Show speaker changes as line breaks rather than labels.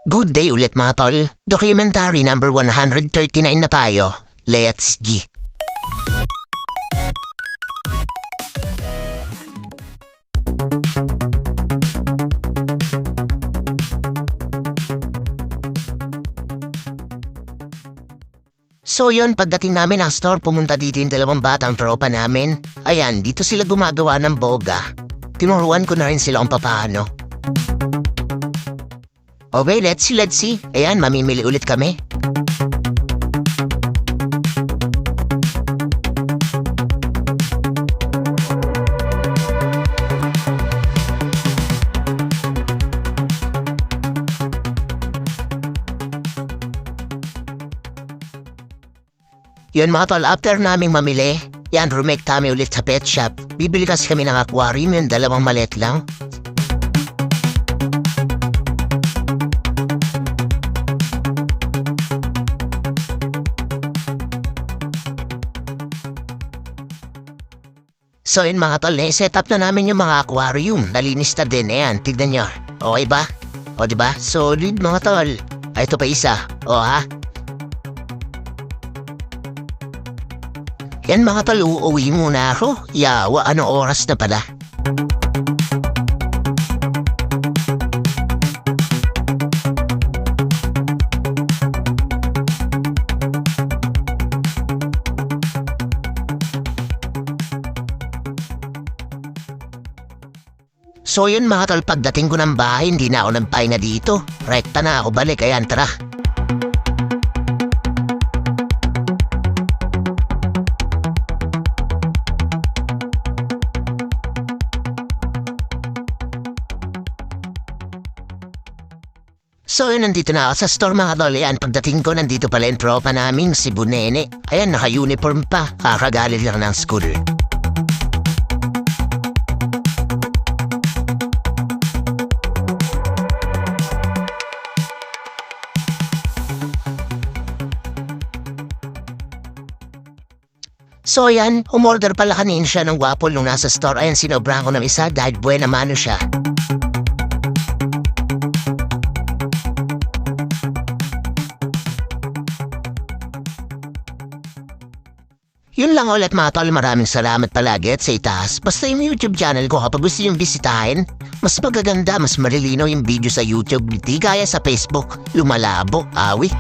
Good day ulit mga tol. Documentary number 139 na tayo. Let's G. So yun, pagdating namin ng store, pumunta dito yung dalawang batang tropa namin. Ayan, dito sila gumagawa ng boga. Tinuruan ko na rin sila kung paano. Okay, let's see. Ayan, mamimili ulit kami. Yun mga tol, after naming mamili, yan, rumake kami ulit sa pet shop. Bibili kasi kami ng aquarium, yung dalawang malet lang. So yun mga tol, set up na namin yung mga aquarium. Nalinis na din, ayan, tignan nyo. Okay ba? O diba? Solid mga tol. Ay, ito pa isa. O ha? Yan mga tol, uuwi muna ako. Yawa, anong oras na pala? So yun mga tol, pagdating ko ng bahay, hindi na ako nagpahinga dito. Rekta na ako balik, ayan, tara. So yun, nandito na ako sa store mga tol. Ayan, pagdating ko, nandito pala yung tropa naming si Bunene. Ayan, naka-uniform pa, kakagalit lang ng school. So yan, umorder pala kanin siya ng Wapol nung nasa store. Ayan, sinobrahan ko ng isa dahil buena mano siya. Yun lang ulit mga tol, maraming salamat palagi at sa itaas. Basta yung YouTube channel ko, kapag gusto yung bisitahin, mas magaganda, mas marilinaw yung video sa YouTube, di gaya sa Facebook, lumalabo, awi.